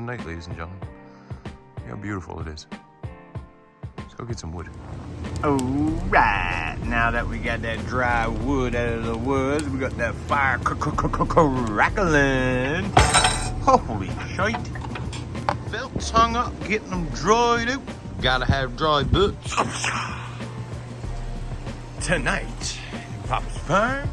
night, ladies and gentlemen. See how beautiful it is. Let's go get some wood. Alright, now that we got that dry wood out of the woods, we got that fire crackling. Holy shite. Felt's hung up, getting them dried out. Gotta have dry boots. Tonight, in Papa's farm.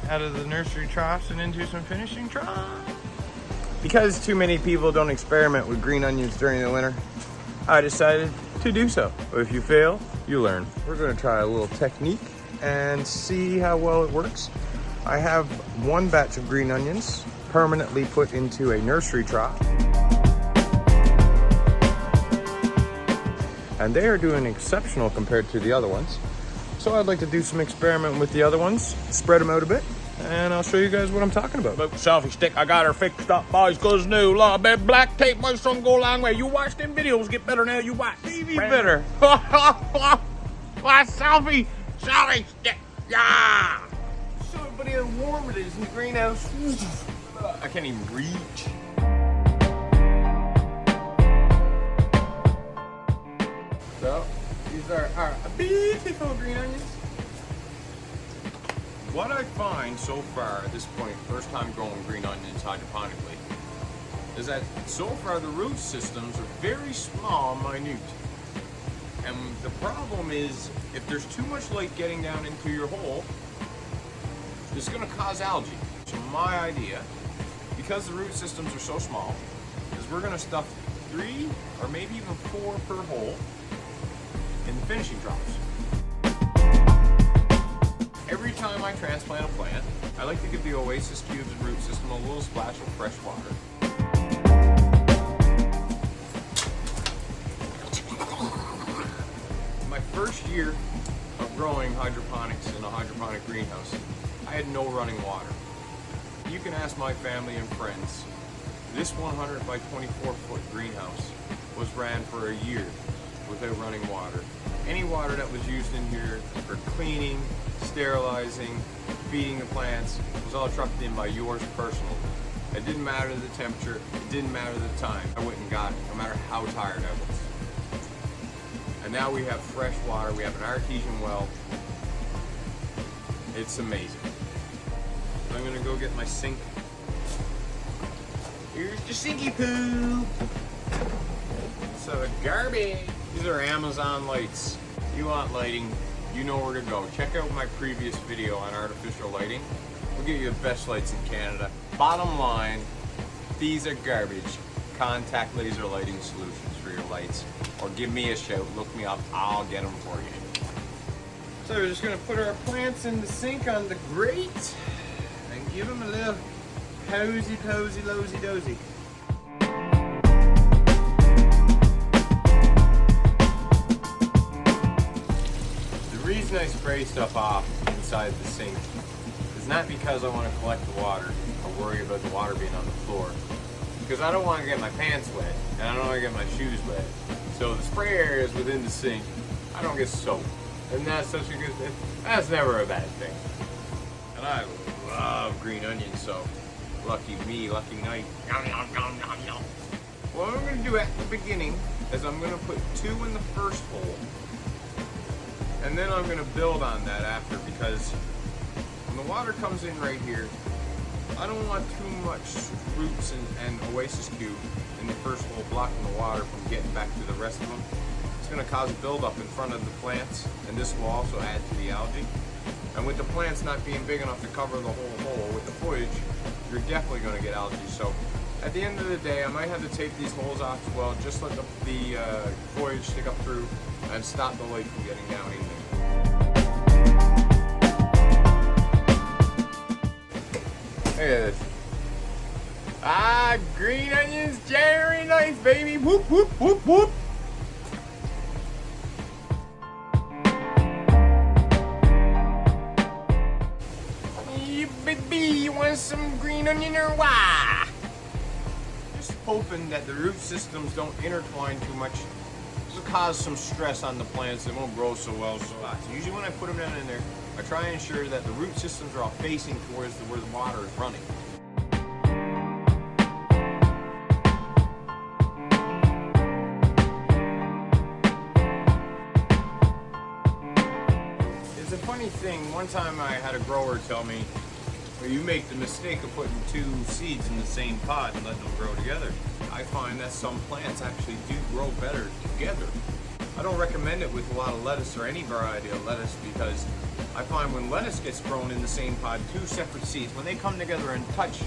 Out of the nursery troughs and into some finishing troughs. Because too many people don't experiment with green onions during the winter, I decided to do so. If you fail, you learn. We're gonna try a little technique and see how well it works. I have one batch of green onions permanently put into a nursery trough. And they are doing exceptional compared to the other ones. So I'd like to do some experiment with the other ones, spread them out a bit, and I'll show you guys what I'm talking about. Look, selfie stick, I got her fixed up, boys, cause new law, bet black tape, my son go a long way. You watch them videos, get better now, you watch. TV better. What selfie stick, yeah. Show everybody how warm it is in the greenhouse. I can't even reach. So, these are our beautiful green onions. What I find so far at this point, first time growing green onions hydroponically, is that so far the root systems are very small, minute. And the problem is, if there's too much light getting down into your hole, it's gonna cause algae. So my idea, because the root systems are so small, is we're gonna stuff 3 or maybe even 4 per hole in the finishing troughs. Every time I transplant a plant, I like to give the Oasis Cubes and root system a little splash of fresh water. My first year of growing hydroponics in a hydroponic greenhouse, I had no running water. You can ask my family and friends, this 100 by 24 foot greenhouse was ran for a year without running water. Any water that was used in here for cleaning, sterilizing, feeding the plants was all trucked in by yours personally. It didn't matter the temperature, it didn't matter the time. I went and got it, no matter how tired I was. And now we have fresh water, we have an artesian well. It's amazing. So I'm gonna go get my sink. Here's the sinky poo. So the garbage. These are Amazon lights. If you want lighting, you know where to go. Check out my previous video on artificial lighting. We'll get you the best lights in Canada. Bottom line, these are garbage. Contact Laser Lighting Solutions for your lights. Or give me a shout, look me up, I'll get them for you. So we're just gonna put our plants in the sink on the grate and give them a little posy, losey dozy. The reason I spray stuff off inside the sink is not because I want to collect the water or worry about the water being on the floor. Because I don't want to get my pants wet and I don't want to get my shoes wet. So the spray area is within the sink. I don't get soaked. And that's such a good thing. That's never a bad thing. And I love green onions, so lucky me, lucky night. Yum, yum, yum, yum, yum. What I'm going to do at the beginning is I'm going to put 2 in the first hole. And then I'm going to build on that after, because when the water comes in right here, I don't want too much roots and Oasis Cube in the first hole blocking the water from getting back to the rest of them. It's going to cause buildup in front of the plants, and this will also add to the algae. And with the plants not being big enough to cover the whole hole with the foliage, you're definitely going to get algae. So at the end of the day, I might have to tape these holes off as well, just let the foliage stick up through and stop the light from getting down in there. Look at this. Ah, green onions, January 9th, baby. Whoop, whoop, whoop, whoop. You baby, you want some green onion or what? Just hoping that the root systems don't intertwine too much. This will cause some stress on the plants. They won't grow so well. So usually when I put them down in there, I try and ensure that the root systems are all facing towards where the water is running. It's a funny thing. One time I had a grower tell me, well, you make the mistake of putting 2 seeds in the same pot and letting them grow together. I find that some plants actually do grow better together. I don't recommend it with a lot of lettuce or any variety of lettuce, because I find when lettuce gets grown in the same pot, 2 separate seeds, when they come together and touch,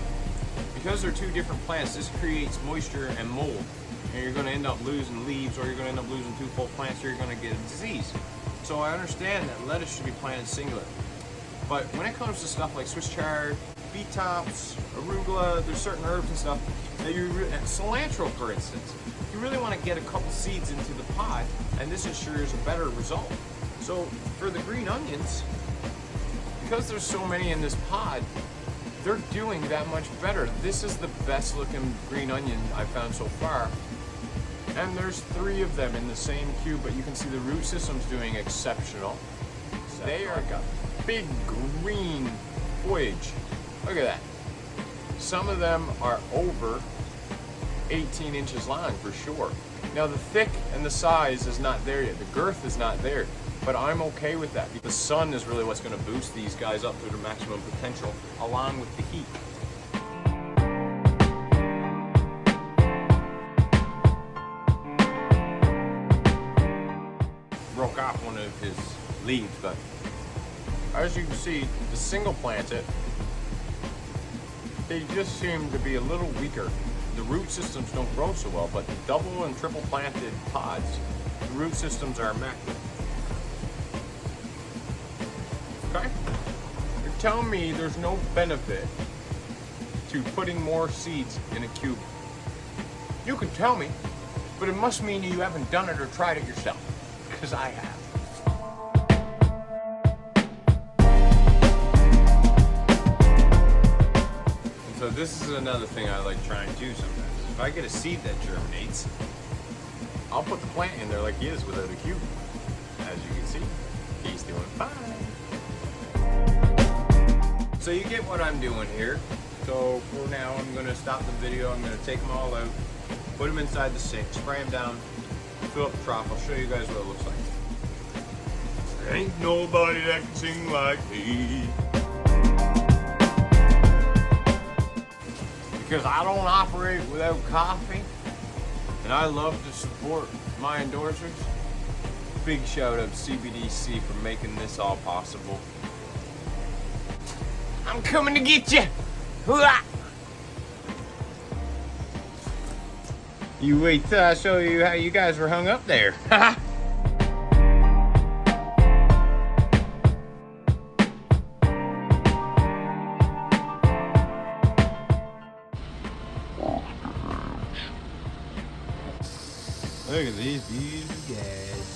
because they're 2 different plants, this creates moisture and mold. And you're going to end up losing leaves, or you're going to end up losing 2 full plants, or you're going to get a disease. So I understand that lettuce should be planted singular. But when it comes to stuff like Swiss chard, beet tops, arugula, there's certain herbs and stuff that cilantro for instance, you really want to get a couple seeds into the pot, and this ensures a better result. So for the green onions, because there's so many in this pod, they're doing that much better. This is the best looking green onion I've found so far. And there's 3 of them in the same cube, but you can see the root system's doing exceptional. They are got big green foliage. Look at that. Some of them are over 18 inches long for sure. Now the thick and the size is not there yet. The girth is not there, but I'm okay with that. The sun is really what's going to boost these guys up to their maximum potential, along with the heat. Broke off one of his leaves, but as you can see, the single planted, they just seem to be a little weaker. The root systems don't grow so well, but the double and triple planted pods, the root systems are immaculate. Okay? You're telling me there's no benefit to putting more seeds in a cube. You can tell me, but it must mean you haven't done it or tried it yourself, because I have. So this is another thing I like trying to do sometimes. If I get a seed that germinates, I'll put the plant in there like he is without a cube. As you can see, he's doing fine. So you get what I'm doing here. So for now, I'm gonna stop the video. I'm gonna take them all out, put them inside the sink, spray them down, fill up the trough. I'll show you guys what it looks like. There ain't nobody that can sing like me. Because I don't operate without coffee, and I love to support my endorsers. Big shout out to CBDC for making this all possible. I'm coming to get you. Hooah! You wait till I show you how you guys were hung up there. Look at these beautiful guys.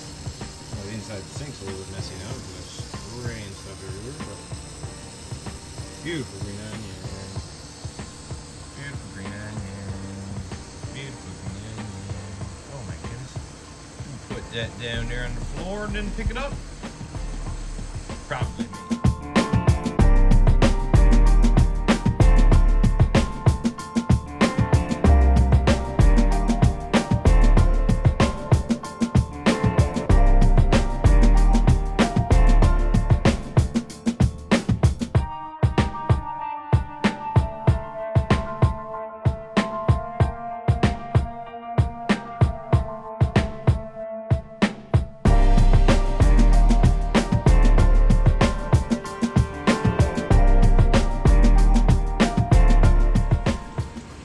Well, the inside the sink's a little bit messy now because there's spray and stuff everywhere, but beautiful green onion. Beautiful green onion. Beautiful green onion. Oh my goodness. You put that down there on the floor and then pick it up? Probably me.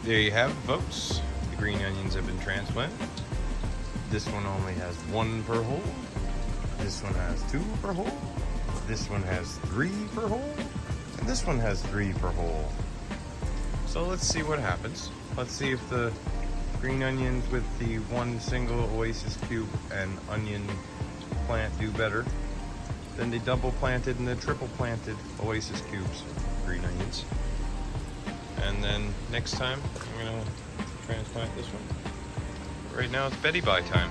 There you have it, folks. The green onions have been transplanted. This one only has 1 per hole. This one has 2 per hole. This one has 3 per hole. And this one has 3 per hole. So let's see what happens. Let's see if the green onions with the 1 single oasis cube and onion plant do better than the double planted and the triple planted oasis cubes green onions. And then next time, I'm gonna transplant this one. Right now it's Betty Bye time.